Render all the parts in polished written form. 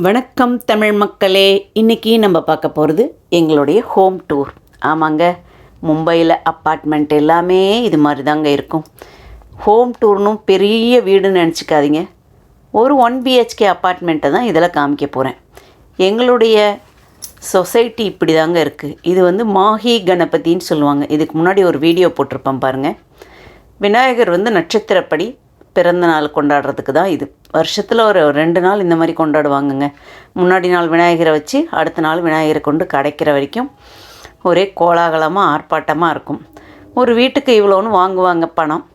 வணக்கம் தமிழ் மக்களே. இன்றைக்கி நம்ம பார்க்க போகிறது எங்களுடைய ஹோம் டூர். ஆமாங்க, மும்பையில் அப்பார்ட்மெண்ட் எல்லாமே இது மாதிரி தாங்க இருக்கும். ஹோம் டூர்னும் பெரிய வீடுன்னு நினச்சிக்காதீங்க. ஒரு 1 BHK அப்பார்ட்மெண்ட்டை தான் இதில் காமிக்க போகிறேன். எங்களுடைய சொசைட்டி இப்படி தாங்க இருக்குது. இது மாஹி கணபதின்னு சொல்லுவாங்க. இதுக்கு முன்னாடி ஒரு வீடியோ போட்டிருப்பேன் பாருங்கள். விநாயகர் நட்சத்திரப்படி பிறந்த நாள் கொண்டாடுறதுக்கு தான் இது. வருஷத்தில் ஒரு 2 நாள் இந்த மாதிரி கொண்டாடுவாங்கங்க. முன்னாடி நாள் விநாயகரை வச்சு அடுத்த நாள் விநாயகரை கொண்டு கடைக்கிற வரைக்கும் ஒரே கோலாகலமாக ஆர்ப்பாட்டமாக இருக்கும். ஒரு வீட்டுக்கு இவ்வளோன்னு வாங்குவாங்க பணம்.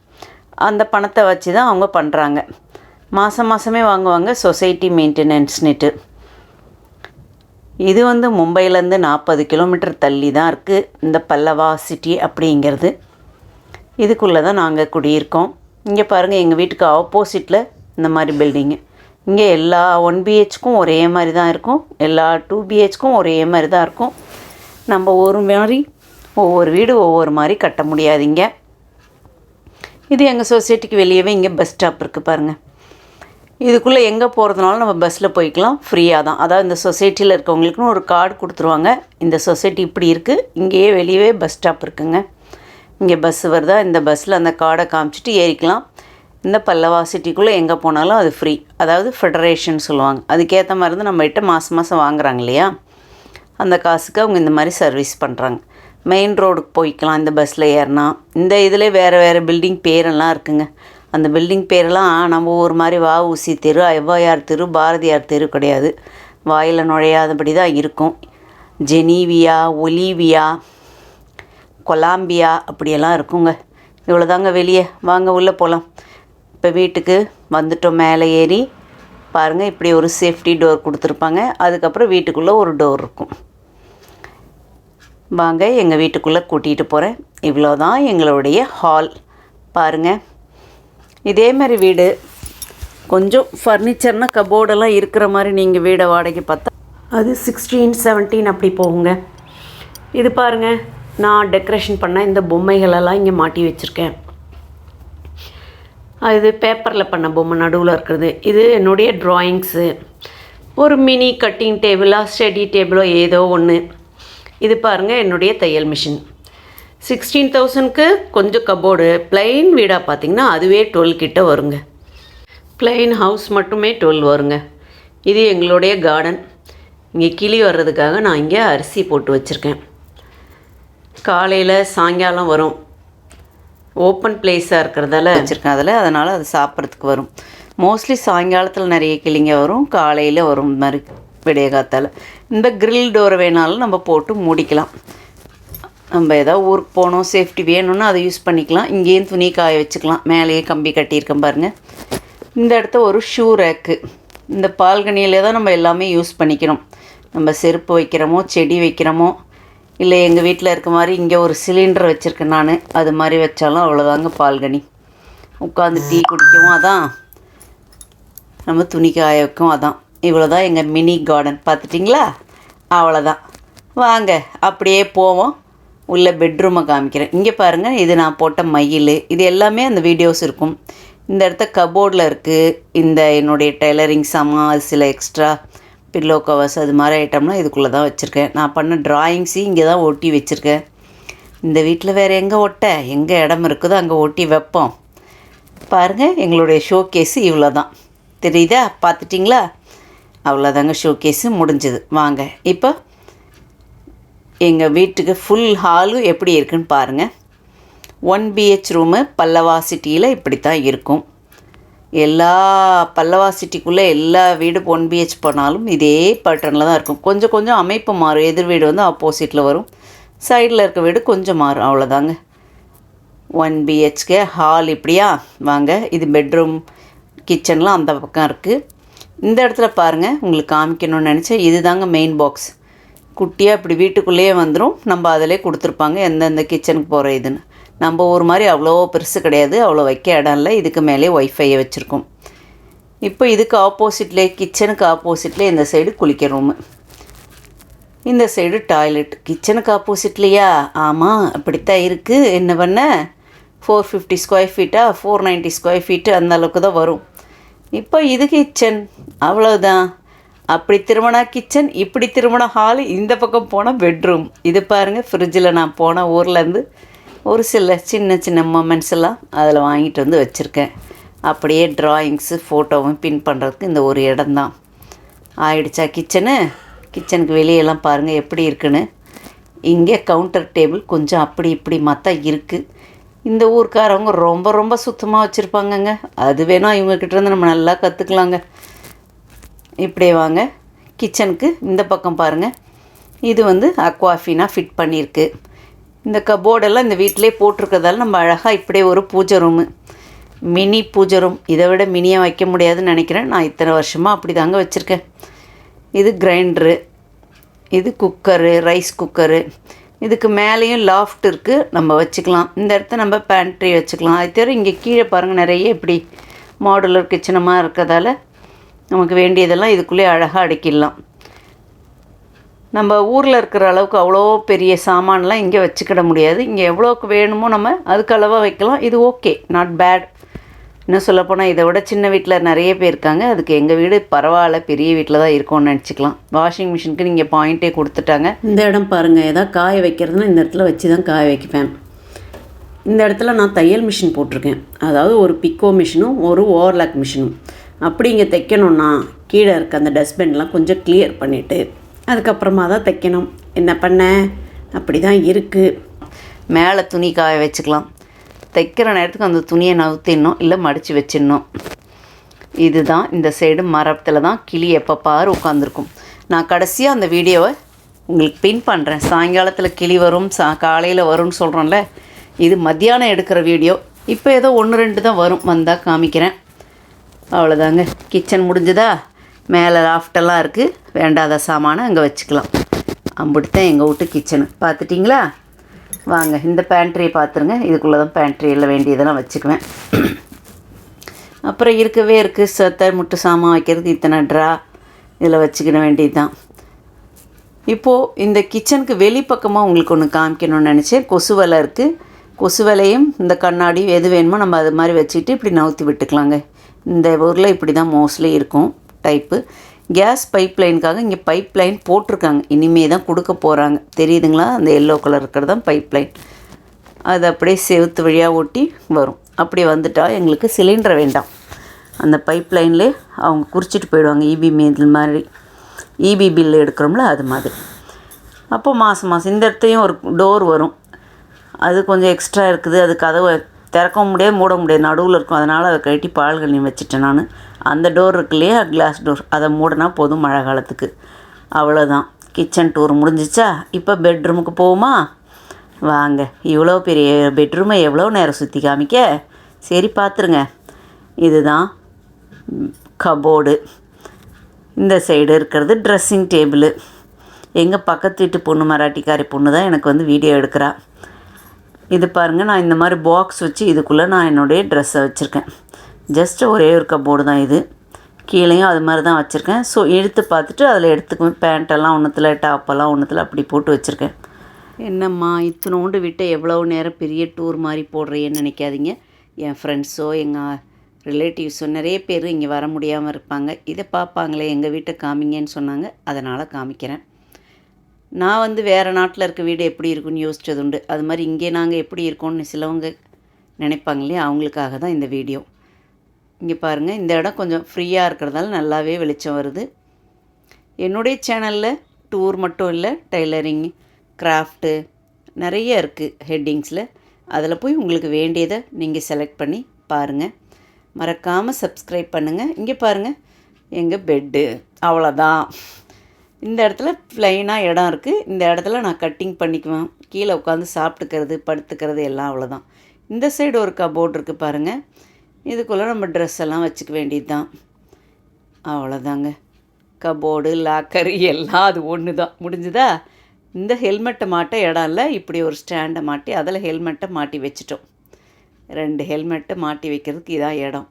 அந்த பணத்தை வச்சு தான் அவங்க பண்ணுறாங்க. மாதமே வாங்குவாங்க சொசைட்டி மெயின்டெனன்ஸ்னுட்டு. இது மும்பையிலேருந்து 40 கிலோமீட்டர் தள்ளி தான் இருக்குது இந்த பல்லவா சிட்டி அப்படிங்கிறது. இதுக்குள்ளே தான் நாங்கள் குடியிருக்கோம். இங்கே பாருங்கள், எங்கள் வீட்டுக்கு ஆப்போசிட்டில் இந்த மாதிரி பில்டிங்கு. இங்கே எல்லா 1 BHக்கும் ஒரே மாதிரி தான் இருக்கும், எல்லா 2 BHக்கும் ஒரே மாதிரி தான் இருக்கும். நம்ம ஒவ்வொரு வீடு ஒவ்வொரு மாதிரி கட்ட முடியாதுங்க. இது எங்கள் சொசைட்டிக்கு வெளியவே இங்கே பஸ் ஸ்டாப் இருக்குது பாருங்கள். இதுக்குள்ளே எங்கே போகிறதுனாலும் நம்ம பஸ்ஸில் போய்க்கலாம், ஃப்ரீயாக தான். அதாவது இந்த சொசைட்டியில் இருக்கவங்களுக்குன்னு ஒரு கார்டு கொடுத்துருவாங்க. இந்த சொசைட்டி இப்படி இருக்குது, இங்கேயே வெளியவே பஸ் ஸ்டாப் இருக்குங்க. இங்கே பஸ்ஸு வருதா, இந்த பஸ்ஸில் அந்த கார்டை காமிச்சிட்டு ஏறிக்கலாம். இந்த பல்லவா சிட்டிக்குள்ளே எங்கே போனாலும் அது ஃப்ரீ. அதாவது ஃபெடரேஷன் சொல்லுவாங்க. அதுக்கேற்ற மாதிரி தான் நம்மகிட்ட மாதம் வாங்குறாங்க இல்லையா, அந்த காசுக்கு அவங்க இந்த மாதிரி சர்வீஸ் பண்ணுறாங்க. மெயின் ரோடுக்கு போய்க்கலாம் இந்த பஸ்ஸில் ஏறினா. இந்த இதில் வேறு பில்டிங் பேரெல்லாம் இருக்குங்க. அந்த பில்டிங் பேரெல்லாம் நம்ம ஒரு மாதிரி வஉசி தெரு, ஔவையார் தெரு, பாரதியார் தெரு கிடையாது. வாயில் நுழையாதபடி தான் இருக்கும். ஜெனீவியா, ஒலிவியா, கொலாம்பியா அப்படியெல்லாம் இருக்குங்க. இவ்வளோதாங்க. வெளியே வாங்க உள்ளே போகலாம். இப்போ வீட்டுக்கு வந்துட்டோம். மேலே ஏறி பாருங்கள், இப்படி ஒரு சேஃப்டி டோர் கொடுத்துருப்பாங்க. அதுக்கப்புறம் வீட்டுக்குள்ளே ஒரு டோர் இருக்கும். வாங்க எங்கள் வீட்டுக்குள்ளே கூட்டிகிட்டு போகிறேன். இவ்வளோ தான் எங்களுடைய ஹால் பாருங்கள். இதே மாதிரி வீடு கொஞ்சம் ஃபர்னிச்சர்னால் கபோர்டெல்லாம் இருக்கிற மாதிரி நீங்கள் வீடை வாடகை பார்த்தா அது 16, 17 அப்படி போகுங்க. இது பாருங்கள், நான் டெக்கரேஷன் பண்ண இந்த பொம்மைகளெல்லாம் இங்கே மாட்டி வச்சுருக்கேன். அது பேப்பரில் பண்ண பொம்மை நடுவில் இருக்கிறது. இது என்னுடைய ட்ராயிங்ஸு. ஒரு மினி கட்டிங் டேபிளோ ஸ்டடி டேபிளோ ஏதோ ஒன்று. இது பாருங்கள் என்னுடைய தையல் மிஷின். 16,000க்கு கொஞ்சம் கபோர்டு. ப்ளைன் வீடாக பார்த்திங்கன்னா அதுவே 12 கிட்ட வருங்க. ப்ளைன் ஹவுஸ் மட்டுமே 12 வருங்க. இது எங்களுடைய கார்டன். இங்கே கிளி வர்றதுக்காக நான் இங்கே அரிசி போட்டு வச்சுருக்கேன். காலையில் சாயங்காலம் வரும். ஓப்பன் பிளேஸாக இருக்கிறதால வச்சுருக்கேன் அதனால் அது சாப்பிட்றதுக்கு வரும். மோஸ்ட்லி சாயங்காலத்தில் நிறைய கிளிங்க வரும், காலையில் வரும் இந்த மாதிரி விடிய காத்தால். இந்த கிரில் டோரை வேணாலும் நம்ம போட்டு மூடிக்கலாம். நம்ம ஏதாவது ஊருக்கு போகணும், சேஃப்டி வேணும்னா அதை யூஸ் பண்ணிக்கலாம். இங்கேயும் துணி காய வச்சுக்கலாம். மேலேயே கம்பி கட்டியிருக்கேன் பாருங்கள். இந்த இடத்த ஒரு ஷூ ரேக்கு. இந்த பால்கனியில் தான் நம்ம எல்லாமே யூஸ் பண்ணிக்கணும். நம்ம செருப்பு வைக்கிறோமோ, செடி வைக்கிறோமோ, இல்லை எங்கள் வீட்டில் இருக்க மாதிரி இங்கே ஒரு சிலிண்டர் வச்சுருக்கேன் நான். அது மாதிரி வச்சாலும் அவ்வளோதாங்க பால்கனி. உட்காந்து டீ குடிக்கவும் அதான், நம்ம துணி காய வைக்கவும் அதான். இவ்வளோ தான் எங்கள் மினி கார்டன். பார்த்துட்டிங்களா? அவ்வளோதான். வாங்க அப்படியே போவோம். உள்ள பெட்ரூமை காமிக்கிறேன். இங்கே பாருங்கள், இது நான் போட்ட மயில். இது எல்லாமே அந்த வீடியோஸ் இருக்கும். இந்த இடத்த கபோர்டில் இருக்குது. இந்த என்னுடைய டெய்லரிங் சாமான், அது சில எக்ஸ்ட்ரா பில்லோ கவர்ஸ், அது மாதிரி ஐட்டம்லாம் இதுக்குள்ளே தான் வச்சுருக்கேன். நான் பண்ண ட்ராயிங்ஸு இங்கே தான் ஒட்டி வச்சுருக்கேன். இந்த வீட்டில் வேறு எங்கே ஒட்ட, எங்கே இடம் இருக்குதோ அங்கே ஒட்டி வைப்போம். பாருங்கள், எங்களுடைய ஷோ கேஸு இவ்வளோ தான். தெரியுதா? பார்த்துட்டிங்களா? அவ்வளோதாங்க, ஷோ கேஸு முடிஞ்சுது. வாங்க இப்போ எங்கள் வீட்டுக்கு ஃபுல் ஹாலு எப்படி இருக்குன்னு பாருங்கள். 1 BH ரூமு பல்லவா சிட்டியில் இப்படி தான் இருக்கும். எல்லா பல்லவா சிட்டிக்குள்ளே எல்லா வீடு 1 BH போனாலும் இதே பேட்டர்னில் தான் இருக்கும். கொஞ்சம் அமைப்பு மாறும். எதிர் வீடு ஆப்போசிட்டில் வரும், சைடில் இருக்க வீடு கொஞ்சம் மாறும், அவ்வளோதாங்க. 1 BHK ஹால் இப்படியா. வாங்க, இது பெட்ரூம், கிச்சன்லாம் அந்த பக்கம் இருக்குது. இந்த இடத்துல பாருங்கள், உங்களுக்கு காமிக்கணும்னு நினச்சேன். இது தாங்க மெயின் பாக்ஸ். குட்டியாக இப்படி வீட்டுக்குள்ளேயே வந்துடும். நம்ம அதிலே கொடுத்துருப்பாங்க எந்தெந்த கிச்சனுக்கு போகிற இதுன்னு. நம்ம ஒரு மாதிரி அவ்வளோ பெருசு கிடையாது, அவ்வளோ வைக்க இடம் இல்லை. இதுக்கு மேலே ஒய்ஃபையை வச்சுருக்கோம். இப்போ இதுக்கு ஆப்போசிட்லேயே, கிச்சனுக்கு ஆப்போசிட்லேயே இந்த சைடு குளிக்க ரூமு, இந்த சைடு டாய்லெட். கிச்சனுக்கு ஆப்போசிட்லையா? ஆமாம், அப்படித்தான் இருக்குது. என்ன பண்ண, 450 ஸ்கொயர் ஃபீட்டா, 490 ஸ்கொயர் ஃபீட்டு அந்த அளவுக்கு தான் வரும். இப்போ இது கிச்சன், அவ்வளோதான். அப்படி திரும்பினா கிச்சன், இப்படி திரும்பினா ஹாலு, இந்த பக்கம் போனால் பெட்ரூம். இது பாருங்கள், ஃப்ரிட்ஜில் நான் போன ஊர்லேருந்து ஒரு சில சின்ன சின்ன மொமெண்ட்ஸ் எல்லாம் அதில் வாங்கிட்டு வந்து வச்சுருக்கேன். அப்படியே ட்ராயிங்ஸு ஃபோட்டோவும் பின் பண்ணுறதுக்கு இந்த ஒரு இடம்தான். ஆயிடுச்சா கிச்சனு? கிச்சனுக்கு வெளியெல்லாம் பாருங்கள் எப்படி இருக்குன்னு. இங்கே கவுண்டர் டேபிள் கொஞ்சம் அப்படி இப்படி மற்ற இருக்குது. இந்த ஊர்க்காரவங்க ரொம்ப ரொம்ப சுத்தமாக வச்சுருப்பாங்கங்க. அது வேணால் இவங்கக்கிட்டேருந்து நம்ம நல்லா கற்றுக்கலாங்க. இப்படியே வாங்க கிச்சனுக்கு இந்த பக்கம் பாருங்கள். இது வந்து அக்வாஃபினா ஃபிட் பண்ணியிருக்கு. இந்த கபோர்டெல்லாம் இந்த வீட்டிலே போட்டிருக்கிறதால நம்ம அழகாக இப்படியே ஒரு பூஜை ரூமு, மினி பூஜை ரூம். இதை விட மினியாக வைக்க முடியாதுன்னு நினைக்கிறேன். நான் இத்தனை வருஷமாக அப்படி தாங்க வச்சுருக்கேன். இது கிரைண்டரு, இது குக்கரு, ரைஸ் குக்கரு. இதுக்கு மேலேயும் லாஃப்ட் இருக்குது, நம்ம வச்சுக்கலாம். இந்த இடத்த நம்ம பேண்ட்ரி வச்சுக்கலாம். அது தவிர இங்கே கீழே பாருங்கள் நிறைய இப்படி மாடுலர் கிச்சனமாக இருக்கிறதால நமக்கு வேண்டியதெல்லாம் இதுக்குள்ளே அழகாக அடக்கிடலாம். நம்ம ஊரில் இருக்கிற அளவுக்கு அவ்வளோ பெரிய சாமான்லாம் இங்கே வச்சுக்கிட முடியாது. இங்கே எவ்வளோக்கு வேணுமோ நம்ம அதுக்கு அளவாக வைக்கலாம். இது ஓகே, நாட் பேட். இன்னும் சொல்லப்போனால் இதை விட சின்ன வீட்டில் நிறைய பேர் இருக்காங்க. அதுக்கு எங்கள் வீடு பரவாயில்ல, பெரிய வீட்டில் தான் இருக்கோன்னு நினச்சிக்கலாம். வாஷிங் மிஷினுக்கு நீங்கள் பாயிண்ட்டே கொடுத்துட்டாங்க. இந்த இடம் பாருங்கள், எதாவது காய வைக்கிறதுனா இந்த இடத்துல வச்சு தான் காய வைப்பேன். இந்த இடத்துல நான் தையல் மிஷின் போட்டிருக்கேன். அதாவது ஒரு பிக்கோ மிஷினும் ஒரு ஓவர்லாக் மிஷினும். அப்படி இங்கே தைக்கணுன்னா கீழே இருக்க அந்த டஸ்ட்பின்லாம் கொஞ்சம் கிளியர் பண்ணிவிட்டு அதுக்கப்புறமா தான் தைக்கணும். என்ன பண்ண, அப்படி தான் இருக்குது. மேலே துணி காய வச்சுக்கலாம். தைக்கிற நேரத்துக்கு அந்த துணியை நவுத்திடணும், இல்லை மடித்து வச்சிடணும். இதுதான் இந்த சைடு மரத்தில் தான் கிளி எப்போ பாரு உட்காந்துருக்கும். நான் கடைசியாக அந்த வீடியோவை உங்களுக்கு பின் பண்ணுறேன். சாயங்காலத்தில் கிளி வரும், காலையில் வரும்னு சொல்கிறோம்ல, இது மத்தியானம் எடுக்கிற வீடியோ. இப்போ ஏதோ 1-2 தான் வரும், வந்தால் காமிக்கிறேன். அவ்வளோதாங்க, கிச்சன் முடிஞ்சுதா. மேலே லாஃப்டெல்லாம் இருக்குது, வேண்டாத சாமானை அங்கே வச்சுக்கலாம். அம்பிட்டுதான் எங்கள் வீட்டு கிச்சனு. பார்த்துட்டிங்களா? வாங்க இந்த பேண்ட்ரியை பார்த்துருங்க. இதுக்குள்ளே தான் பேண்ட்ரியில் வேண்டியதெல்லாம் வச்சுக்குவேன். அப்புறம் இருக்கவே இருக்குது சத்த முட்டு சாமான் வைக்கிறதுக்கு இத்தனை ட்ரா, இதில் வச்சுக்கிட வேண்டியது தான். இப்போது இந்த கிச்சனுக்கு வெளிப்பக்கமாக உங்களுக்கு ஒன்று காமிக்கணும்னு நினச்சேன். கொசு வலை இருக்குது. கொசு வலையும் இந்த கண்ணாடி எது வேணுமோ நம்ம அது மாதிரி வச்சுக்கிட்டு இப்படி நவுத்தி விட்டுக்கலாங்க. இந்த ஊரில் இப்படி தான் மோஸ்ட்லி இருக்கும் டைப்பு. கேஸ் பைப் லைனுக்காக இங்கே பைப் லைன் போட்டிருக்காங்க. இனிமே தான் கொடுக்க போகிறாங்க. தெரியுதுங்களா? அந்த எல்லோ கலர் இருக்கிறது தான் பைப் லைன். அது அப்படியே செவுத்து வழியாக ஒட்டி வரும். அப்படி வந்துட்டால் எங்களுக்கு சிலிண்டர் வேண்டாம். அந்த பைப் லைன்லேயே அவங்க குறிச்சிட்டு போயிடுவாங்க. இபி மீது மாதிரி இபி பில்லு எடுக்கிறோம்ல, அது மாதிரி. அப்போ மாதம் இந்த இடத்தையும் ஒரு டோர் வரும். அது கொஞ்சம் எக்ஸ்ட்ரா இருக்குது. அது கதவை திறக்க முடியாது, மூட முடியாது, நடுவில் இருக்கும். அதனால் அதை கழட்டி பால்கனி வச்சுட்டேன் நான். அந்த டோர் இருக்கு இல்லையா, கிளாஸ் டோர், அதை மூடினா போதும் மழை காலத்துக்கு. அவ்வளோதான். கிச்சன் டூர் முடிஞ்சிச்சா? இப்போ பெட்ரூமுக்கு போகுமா? வாங்க. இவ்வளோ பெரிய பெட்ரூமை எவ்வளோ நேரம் சுற்றி காமிக்க? சரி பார்த்துருங்க. இதுதான் கபோர்டு. இந்த சைடு இருக்கிறது ட்ரெஸ்ஸிங் டேபிள். எங்கள் பக்கத்து வீட்டு பொண்ணு, மராட்டிக்காரி பொண்ணு தான் எனக்கு வந்து வீடியோ எடுக்கிறா. இது பாருங்கள், நான் இந்த மாதிரி பாக்ஸ் வச்சு இதுக்குள்ளே நான் என்னுடைய ட்ரெஸ்ஸை வச்சுருக்கேன். ஜஸ்ட் ஒரே ஒரு கபோர்டு தான் இது. கீழேயும் அது மாதிரி தான் வச்சுருக்கேன். ஸோ இழுத்து பார்த்துட்டு அதில் எடுத்துக்குவேன். பேண்ட்டெல்லாம் ஒன்றுத்தில், டாப்பெல்லாம் ஒன்றுத்தில் அப்படி போட்டு வச்சுருக்கேன். என்னம்மா இத்தனோண்டு விட்டு எவ்வளோ நேரம் பெரிய டூர் மாதிரி போடுறேன்னு நினைக்காதீங்க. என் ஃப்ரெண்ட்ஸோ எங்கள் ரிலேட்டிவ்ஸோ நிறைய பேர் இங்கே வர முடியாமல் இருப்பாங்க. இதை பார்ப்பாங்களே, எங்கள் வீட்டை காமிங்கன்னு சொன்னாங்க, அதனால் காமிக்கிறேன். நான் வந்து வேறு நாட்டில் இருக்க வீடு எப்படி இருக்குன்னு யோசிச்சது உண்டு. அது மாதிரி இங்கே நாங்கள் எப்படி இருக்கோம்னு சிலவங்க நினைப்பாங்க இல்லையா, அவங்களுக்காக தான் இந்த வீடியோ. இங்கே பாருங்கள், இந்த இடம் கொஞ்சம் ஃப்ரீயாக இருக்கிறதால நல்லாவே வெளிச்சம் வருது. என்னுடைய சேனலில் டூர் மட்டும் இல்லை, டைலரிங், கிராஃப்ட்டு நிறைய இருக்குது ஹெட்டிங்ஸில். அதில் போய் உங்களுக்கு வேண்டியதை நீங்கள் செலக்ட் பண்ணி பாருங்கள். மறக்காமல் சப்ஸ்கிரைப் பண்ணுங்கள். இங்கே பாருங்கள், எங்கள் பெட்டு. அவ்வளோதான். இந்த இடத்துல ப்ளைனாக இடம் இருக்குது. இந்த இடத்துல நான் கட்டிங் பண்ணிக்குவேன். கீழே உட்காந்து சாப்பிட்டுக்கிறது, படுத்துக்கிறது எல்லாம் அவ்வளோதான். இந்த சைடு ஒரு கபோர்ட் இருக்குது பாருங்கள். இதுக்குள்ளே நம்ம ட்ரெஸ் எல்லாம் வச்சுக்க வேண்டியது தான். அவ்வளோதாங்க. கபோர்டு, லாக்கர் எல்லாம் அது ஒன்று தான். முடிஞ்சுதா? இந்த ஹெல்மெட்டை மாட்ட இடம் இல்லை. இப்படி ஒரு ஸ்டாண்டை மாட்டி அதில் ஹெல்மெட்டை மாட்டி வச்சிட்டோம். 2 ஹெல்மெட்டை மாட்டி வைக்கிறதுக்கு இதான் இடம்.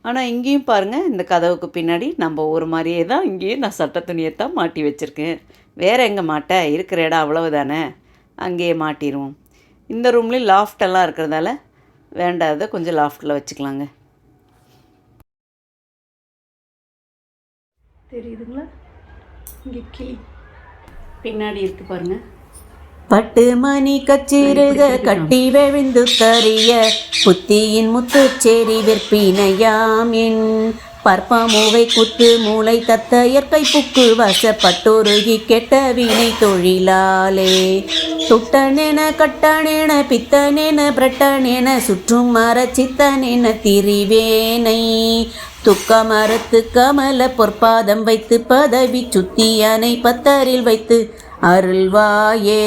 ஆனால் இங்கேயும் பாருங்கள், இந்த கதவுக்கு பின்னாடி நம்ம ஒரு மாதிரியே தான் இங்கேயும் நான் சட்டை துணியை தான் மாட்டி வச்சுருக்கேன். வேறு எங்கே மாட்ட, இருக்கிற இடம் அவ்வளவு தானே, அங்கேயே மாட்டிடுவோம். இந்த ரூம்லேயும் லாஃப்டெல்லாம் இருக்கிறதால வேண்டாத கொஞ்சம் லாஃப்டில் வச்சுக்கலாங்க. தெரியுதுங்களா? இங்கே கிளி பின்னாடி இருக்கு பாருங்கள். பட்டு மணி கச்சிறுக கட்டி வெவிந்து தறிய புத்தியின் முத்துச்சேரி விற்பினையாம் என் பற்பமூவை குத்து மூளை தத்த இயற்கை புக்கு வசப்பட்டொருகி கெட்ட வினை தொழிலாலே துட்டனென கட்டனென பித்தனென பிரட்டனென சுற்றும் மர சித்தனென திரிவேனை துக்க மரத்து கமல பொற்பாதம் வைத்து பதவி சுத்தியனை பத்தரில் வைத்து அருள்வாயே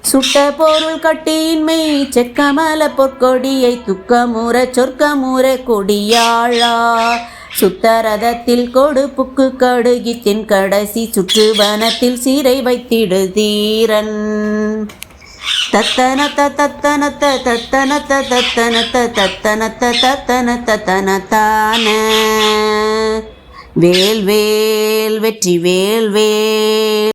சுட்ட பொருள் கட்டியின்மை செக்கமல பொற்கொடியை துக்கமுற சொர்க்கமுற கொடியாளா சுத்தரதத்தில் கொடு புக்கு கடுகித்தின் கடைசி சுற்றுவனத்தில் சீரை வைத்திடு தீரன் தத்தனத்த தத்தனத்த தத்தனத்த தத்தனத்த தத்தனத்த தத்தனத்த தனத்தான வேல் வேல் வெற்றி வேல் வேல்.